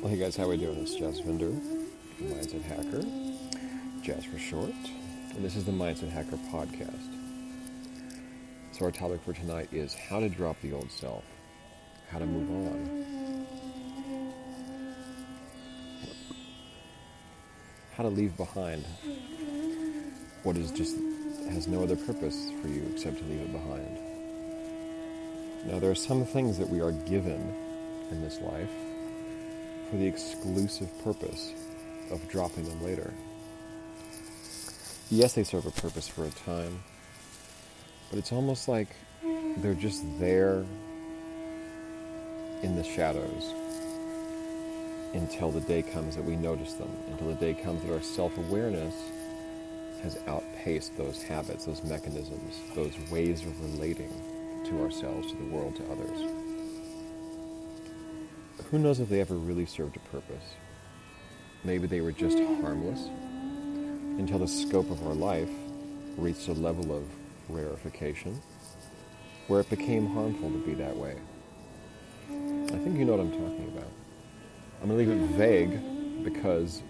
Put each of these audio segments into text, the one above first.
Well, hey guys, how are we doing? It's Jazz Vinder, the Mindset Hacker, Jazz for short, and this is the Mindset Hacker podcast. So our topic for tonight is how to drop the old self, how to move on, how to leave behind what is just has no other purpose for you except to leave it behind. Now, there are some things that we are given in this life for the exclusive purpose of dropping them later. Yes, they serve a purpose for a time, but it's almost like they're just there in the shadows until the day comes that we notice them, until the day comes that our self-awareness has outpaced those habits, those mechanisms, those ways of relating to ourselves, to the world, to others. Who knows if they ever really served a purpose? Maybe they were just harmless until the scope of our life reached a level of rarefication where it became harmful to be that way. I think you know what I'm talking about. I'm going to leave it vague because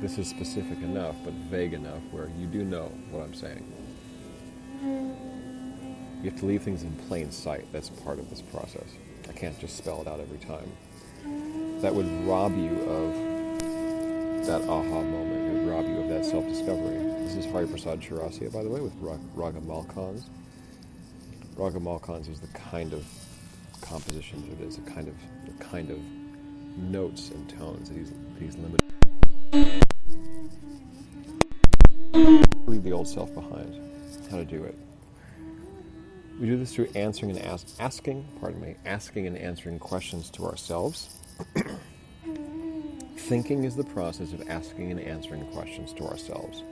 this is specific enough, but vague enough where you do know what I'm saying. You have to leave things in plain sight. That's part of this process. I can't just spell it out every time. That would rob you of that aha moment. It would rob you of that self-discovery. This is Hari Prasad Chaurasia, by the way, with Raga Malkans. Raga Malkans is the kind of composition that it is, the kind of notes and tones that he's limited. Leave the old self behind. How to do it. We do this through asking and answering questions to ourselves. Thinking is the process of asking and answering questions to ourselves.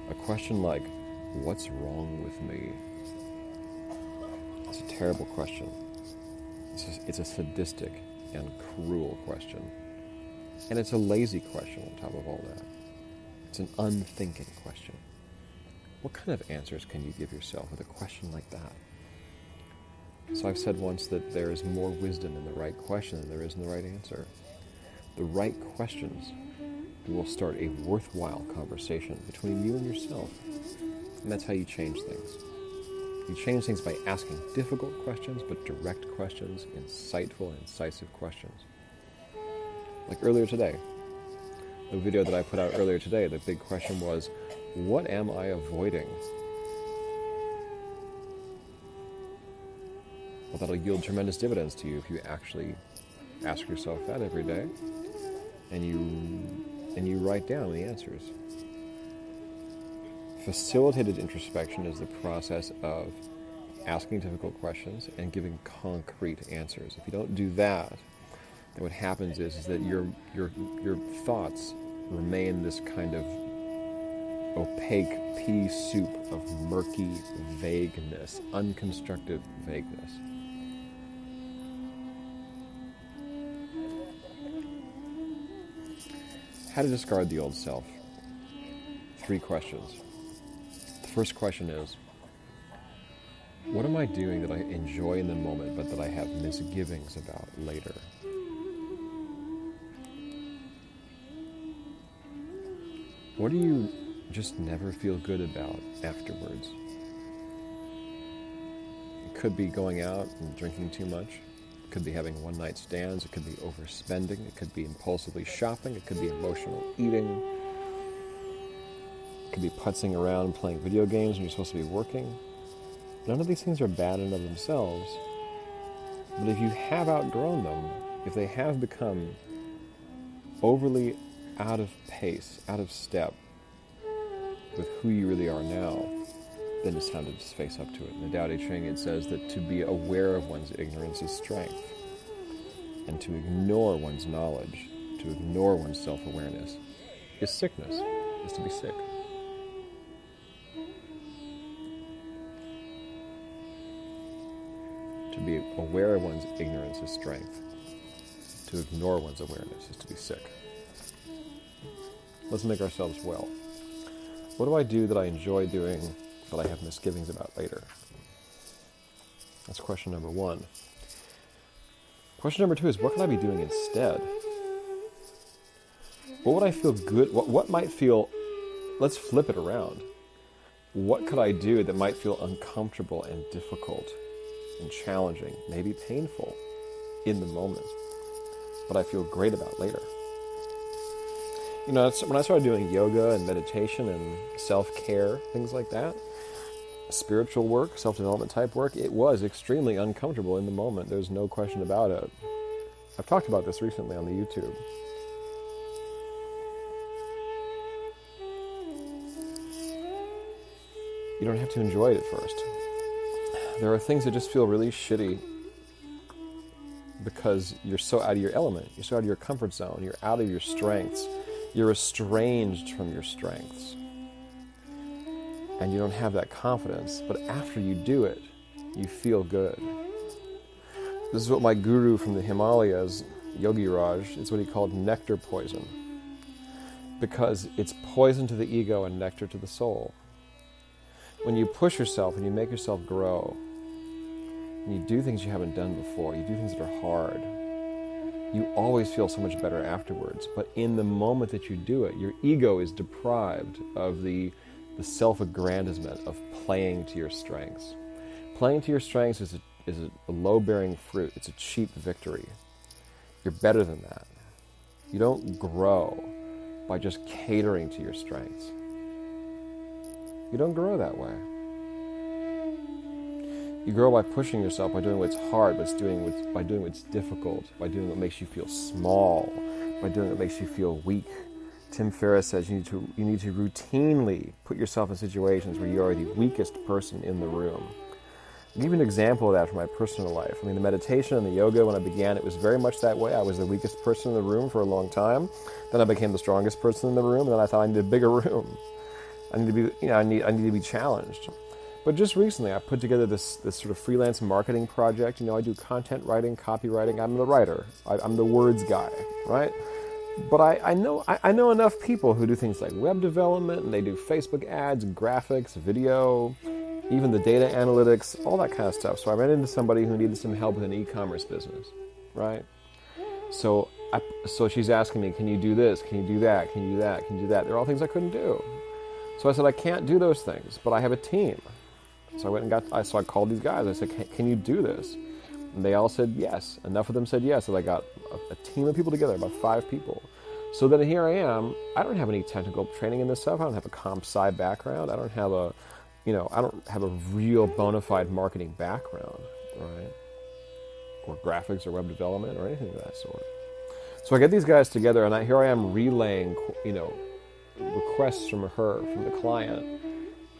A question like, what's wrong with me? It's a terrible question. It's a sadistic and cruel question. And it's a lazy question on top of all that. It's an unthinking question. What kind of answers can you give yourself with a question like that? So I've said once that there is more wisdom in the right question than there is in the right answer. The right questions will start a worthwhile conversation between you and yourself. And that's how you change things. You change things by asking difficult questions, but direct questions, insightful and incisive questions. Like earlier today, the video that I put out earlier today, the big question was, what am I avoiding? Well, that'll yield tremendous dividends to you if you actually ask yourself that every day and you write down the answers. Facilitated introspection is the process of asking difficult questions and giving concrete answers. If you don't do that, then what happens is that your thoughts remain this kind of opaque pea soup of murky vagueness, unconstructive vagueness. How to discard the old self. 3 questions. The first question is, what am I doing that I enjoy in the moment but that I have misgivings about later? What do you just never feel good about afterwards? It could be going out and drinking too much. It could be having one-night stands. It could be overspending. It could be impulsively shopping. It could be emotional eating. It could be putzing around playing video games when you're supposed to be working. None of these things are bad in and of themselves. But if you have outgrown them, if they have become overly out of pace, out of step with who you really are now, then it's time to just face up to it. In the Tao Te Ching, it says that to be aware of one's ignorance is strength, and to ignore one's knowledge, to ignore one's self-awareness, is sickness, is to be sick. To be aware of one's ignorance is strength. To ignore one's awareness is to be sick. Let's make ourselves well. What do I do that I enjoy doing but I have misgivings about later? That's question number one. Question number two is, what could I be doing instead? What would I feel good? What might feel, let's flip it around. What could I do that might feel uncomfortable and difficult and challenging, maybe painful in the moment, but I feel great about later? You know, when I started doing yoga and meditation and self-care, things like that, spiritual work, self-development type work, it was extremely uncomfortable in the moment. There's no question about it. I've talked about this recently on the YouTube. You don't have to enjoy it at first. There are things that just feel really shitty because you're so out of your element. You're so out of your comfort zone. You're out of your strengths. You're estranged from your strengths. And you don't have that confidence. But after you do it, you feel good. This is what my guru from the Himalayas, Yogi Raj, it's what he called nectar poison. Because it's poison to the ego and nectar to the soul. When you push yourself and you make yourself grow, and you do things you haven't done before, you do things that are hard, you always feel so much better afterwards. But in the moment that you do it, your ego is deprived of the self-aggrandizement of playing to your strengths. Playing to your strengths is a low-bearing fruit. It's a cheap victory. You're better than that. You don't grow by just catering to your strengths. You don't grow that way. You grow by pushing yourself, by doing what's hard, by doing what's difficult, by doing what makes you feel small, by doing what makes you feel weak. Tim Ferriss says you need to routinely put yourself in situations where you are the weakest person in the room. I'll give you an example of that from my personal life. I mean, the meditation and the yoga, when I began, it was very much that way. I was the weakest person in the room for a long time. Then I became the strongest person in the room, and then I thought I needed a bigger room. I need to be challenged. But just recently, I put together this sort of freelance marketing project. You know, I do content writing, copywriting. I'm the writer. I'm the words guy, right? But I know enough people who do things like web development, and they do Facebook ads, graphics, video, even the data analytics, all that kind of stuff. So I ran into somebody who needed some help with an e-commerce business, right? So she's asking me, can you do this? Can you do that? Can you do that? Can you do that? They're all things I couldn't do. So I said, I can't do those things, but I have a team. So I called these guys. I said, can you do this? And they all said yes. Enough of them said yes. So I got a team of people together, about 5 people. So then here I am. I don't have any technical training in this stuff. I don't have a comp sci background. I don't have a real bona fide marketing background, right? Or graphics or web development or anything of that sort. So I get these guys together, and here I am relaying, requests from the client,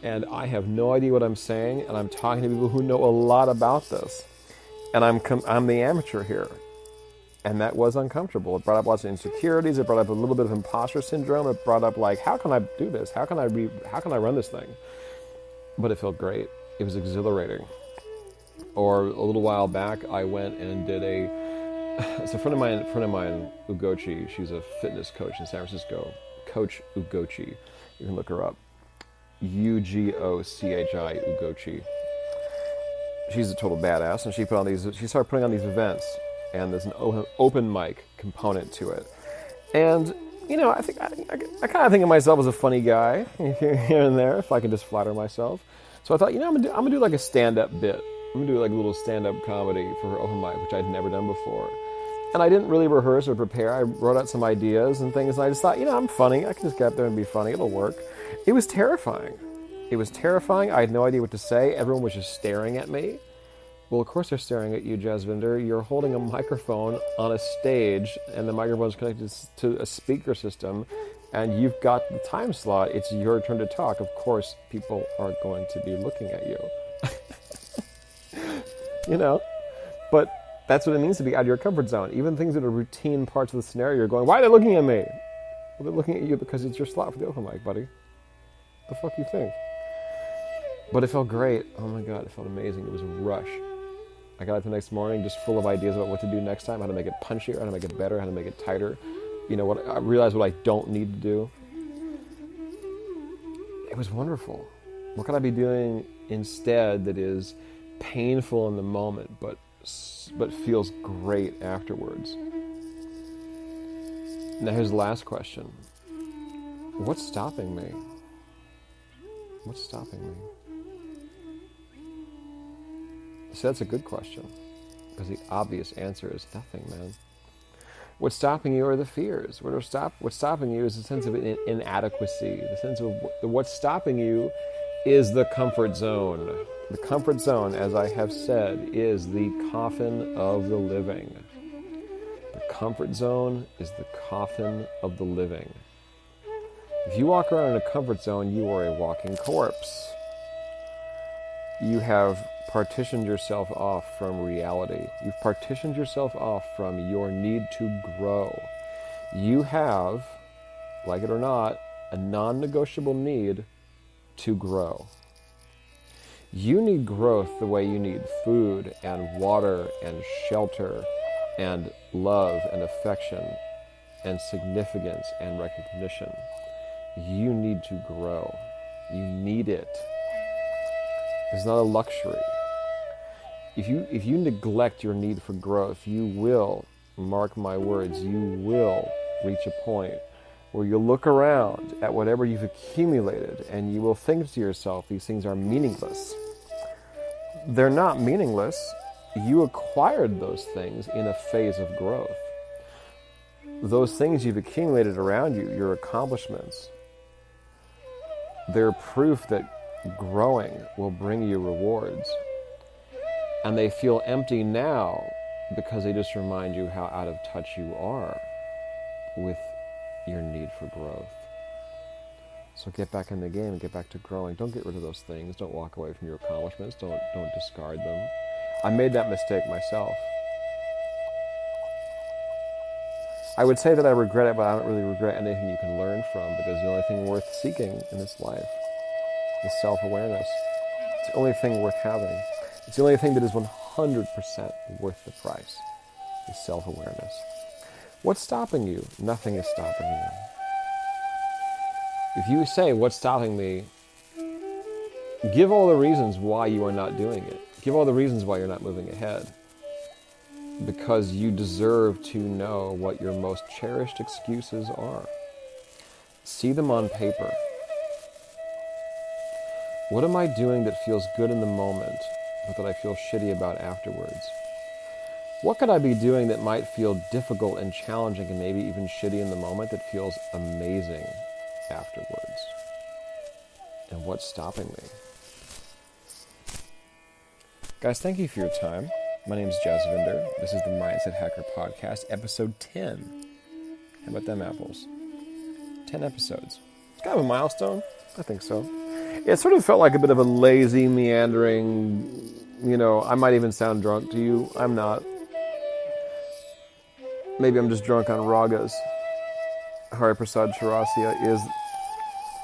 and I have no idea what I'm saying, and I'm talking to people who know a lot about this, and I'm the amateur here, and that was uncomfortable. It brought up lots of insecurities. It brought up a little bit of imposter syndrome. It brought up how can I do this? How can I run this thing? But it felt great. It was exhilarating. Or a little while back, I went and did it's a friend of mine, Ugochi. She's a fitness coach in San Francisco. Coach Ugochi. You can look her up. Ugochi, Ugochi. She's a total badass, and she started putting on these events, and there's an open mic component to it. And I kind of think of myself as a funny guy here and there, if I can just flatter myself. So I thought, I'm gonna do like a stand-up bit. I'm gonna do like a little stand-up comedy for her open mic, which I'd never done before. And I didn't really rehearse or prepare. I wrote out some ideas and things, and I just thought, I'm funny. I can just get up there and be funny. It'll work. It was terrifying. I had no idea what to say. Everyone was just staring at me. Well, of course they're staring at you, Jasvinder. You're holding a microphone on a stage, and the microphone's connected to a speaker system, and you've got the time slot. It's your turn to talk. Of course, people are going to be looking at you. But that's what it means to be out of your comfort zone. Even things that are routine parts of the scenario, you're going, why are they looking at me? Well, they're looking at you because it's your slot for the open mic, buddy. The fuck you think? But it felt great. Oh my God, it felt amazing. It was a rush. I got up the next morning just full of ideas about what to do next time, how to make it punchier, how to make it better, how to make it tighter. I realized what I don't need to do. It was wonderful. What could I be doing instead that is painful in the moment, but feels great afterwards? Now here's the last question. What's stopping me? What's stopping me? So that's a good question, because the obvious answer is nothing, man. What's stopping you are the fears. What's stopping you is the sense of inadequacy. The sense of what's stopping you is the comfort zone. The comfort zone, as I have said, is the coffin of the living. The comfort zone is the coffin of the living. If you walk around in a comfort zone, you are a walking corpse. You have partitioned yourself off from reality. You've partitioned yourself off from your need to grow. You have, like it or not, a non-negotiable need to grow. You need growth the way you need food and water and shelter and love and affection and significance and recognition. You need to grow. You need it. It's not a luxury. If you neglect your need for growth, you will, mark my words, you will reach a point where you'll look around at whatever you've accumulated and you will think to yourself, these things are meaningless. They're not meaningless. You acquired those things in a phase of growth. Those things you've accumulated around you, your accomplishments, they're proof that growing will bring you rewards. And they feel empty now because they just remind you how out of touch you are with your need for growth. So get back in the game, get back to growing. Don't get rid of those things. Don't walk away from your accomplishments. Don't discard them. I made that mistake myself. I would say that I regret it, but I don't really regret anything you can learn from, because the only thing worth seeking in this life is self-awareness. It's the only thing worth having. It's the only thing that is 100% worth the price, is self-awareness. What's stopping you? Nothing is stopping you. If you say, what's stopping me, give all the reasons why you are not doing it. Give all the reasons why you're not moving ahead. Because you deserve to know what your most cherished excuses are. See them on paper. What am I doing that feels good in the moment, but that I feel shitty about afterwards? What could I be doing that might feel difficult and challenging and maybe even shitty in the moment that feels amazing afterwards? And what's stopping me? Guys, thank you for your time. My name is Jasvinder. This is the Mindset Hacker Podcast, episode 10. How about them apples? 10 episodes. It's kind of a milestone. I think so. It sort of felt like a bit of a lazy, meandering, I might even sound drunk to you. I'm not. Maybe I'm just drunk on ragas. Hari Prasad Chaurasia is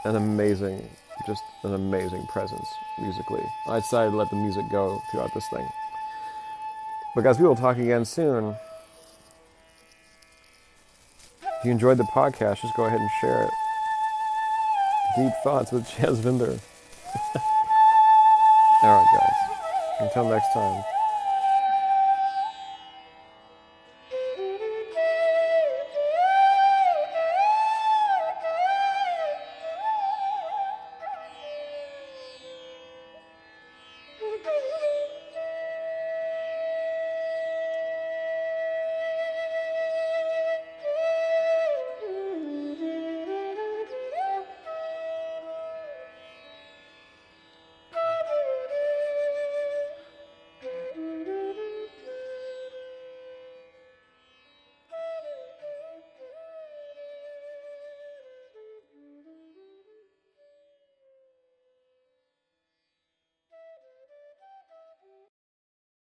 an amazing presence musically. I decided to let the music go throughout this thing. But guys, we will talk again soon. If you enjoyed the podcast, just go ahead and share it. Deep Thoughts with Jasvinder. All right, guys. Until next time.